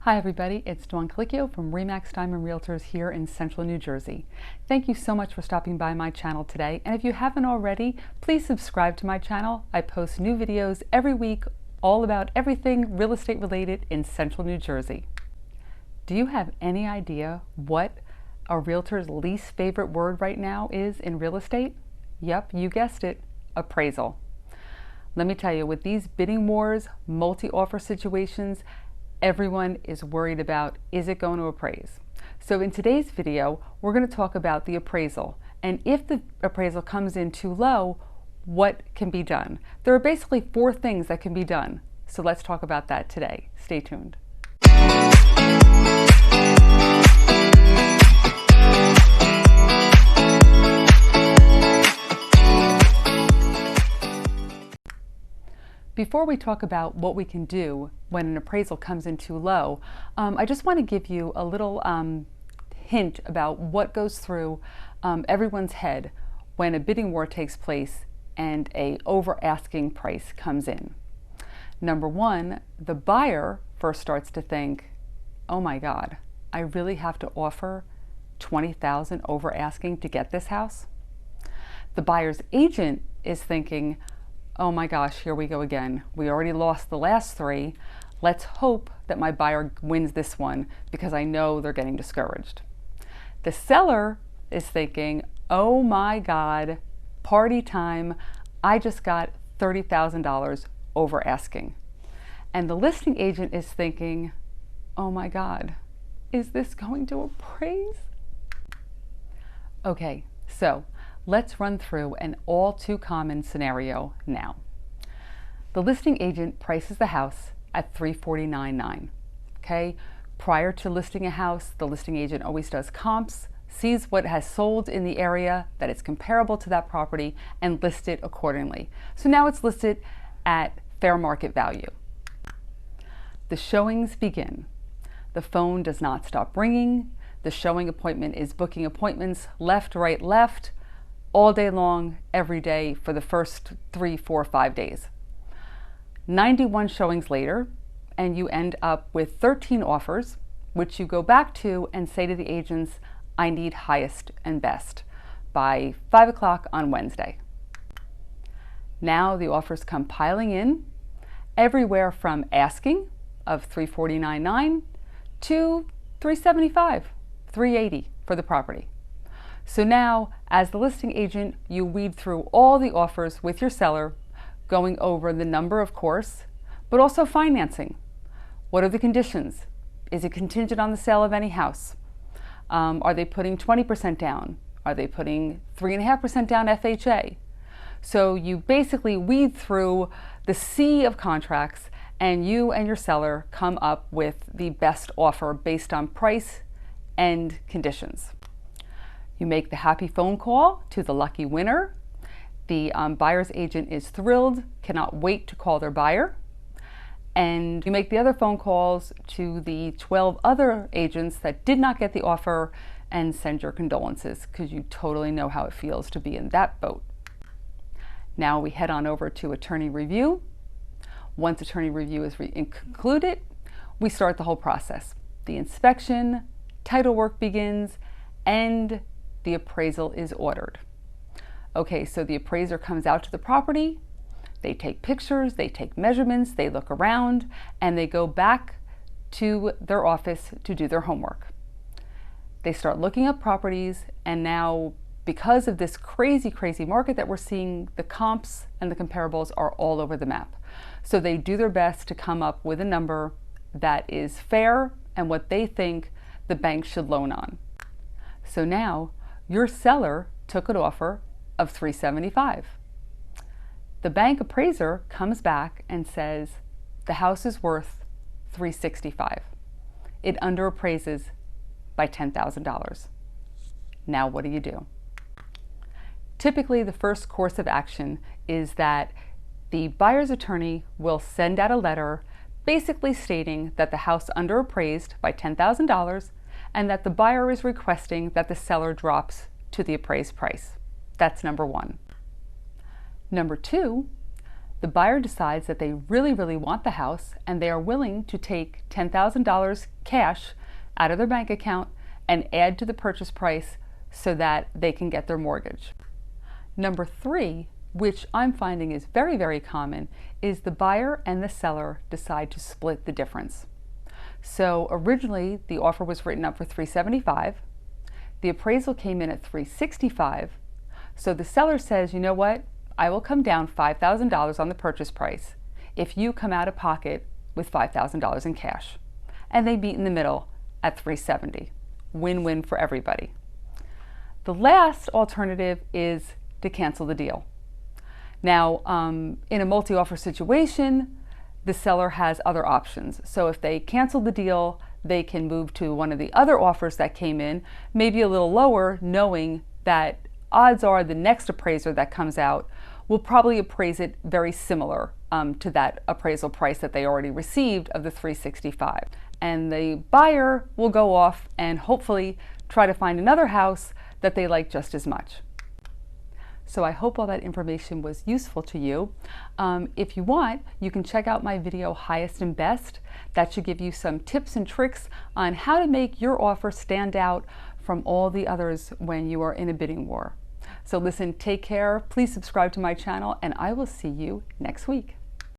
Hi everybody, it's Dawn Colicchio from Remax Diamond Realtors here in Central New Jersey. Thank you so much for stopping by my channel today, and if you haven't already, please subscribe to my channel. I post new videos every week all about everything real estate related in Central New Jersey. Do you have any idea what a realtor's least favorite word right now is in real estate? Yep, you guessed it, appraisal. Let me tell you, with these bidding wars, multi-offer situations, everyone is worried about, is it going to appraise? So in today's video, we're going to talk about the appraisal. And if the appraisal comes in too low, what can be done? There are basically 4 things that can be done. So let's talk about that today. Stay tuned. Before we talk about what we can do when an appraisal comes in too low, I just want to give you a little hint about what goes through everyone's head when a bidding war takes place and a over-asking price comes in. Number one, the buyer first starts to think, oh my God, I really have to offer $20,000 over asking to get this house? The buyer's agent is thinking, oh my gosh, here we go again. We already lost the last 3. Let's hope that my buyer wins this one because I know they're getting discouraged. The seller is thinking, oh my God, party time. I just got $30,000 over asking. And the listing agent is thinking, oh my God, is this going to appraise? Okay, so let's run through an all too common scenario now. The listing agent prices the house at $349,900. Okay, prior to listing a house, the listing agent always does comps, sees what has sold in the area that is comparable to that property, and lists it accordingly. So now it's listed at fair market value. The showings begin. The phone does not stop ringing. The showing appointment is booking appointments left, right, left, all day long, every day for the first 3, 4, 5 days. 91 showings later, and you end up with 13 offers, which you go back to and say to the agents, I need highest and best by 5 o'clock on Wednesday. Now the offers come piling in, everywhere from asking of $349,900 to $375,000, $380,000 for the property. So now, as the listing agent, you weed through all the offers with your seller, going over the number, of course, but also financing. What are the conditions? Is it contingent on the sale of any house? Are they putting 20% down? Are they putting 3.5% down FHA? So you basically weed through the sea of contracts, and you and your seller come up with the best offer based on price and conditions. You make the happy phone call to the lucky winner. The buyer's agent is thrilled, cannot wait to call their buyer. And you make the other phone calls to the 12 other agents that did not get the offer and send your condolences, because you totally know how it feels to be in that boat. Now we head on over to attorney review. Once attorney review is concluded, we start the whole process. The inspection, title work begins, and the appraisal is ordered. Okay, so the appraiser comes out to the property, they take pictures, they take measurements, they look around, and they go back to their office to do their homework. They start looking up properties, and now, because of this crazy market that we're seeing, the comps and the comparables are all over the map. So they do their best to come up with a number that is fair and what they think the bank should loan on. So now, your seller took an offer of $375,000. The bank appraiser comes back and says the house is worth $365,000. It underappraises by $10,000. Now what do? Typically, the first course of action is that the buyer's attorney will send out a letter basically stating that the house underappraised by $10,000 and that the buyer is requesting that the seller drops to the appraised price. That's number one. Number two, the buyer decides that they really, really want the house and they are willing to take $10,000 cash out of their bank account and add to the purchase price so that they can get their mortgage. Number 3, which I'm finding is very, very common, is the buyer and the seller decide to split the difference. So originally the offer was written up for $375. The appraisal came in at $365. So the seller says, you know what? I will come down $5,000 on the purchase price if you come out of pocket with $5,000 in cash. And they meet in the middle at $370. Win-win for everybody. The last alternative is to cancel the deal. Now, in a multi-offer situation, the seller has other options. So if they cancel the deal, they can move to one of the other offers that came in, maybe a little lower, knowing that odds are the next appraiser that comes out will probably appraise it very similar to that appraisal price that they already received of the $365. And the buyer will go off and hopefully try to find another house that they like just as much. So I hope all that information was useful to you. If you want, you can check out my video Highest and Best. That should give you some tips and tricks on how to make your offer stand out from all the others when you are in a bidding war. So listen, take care, please subscribe to my channel, and I will see you next week.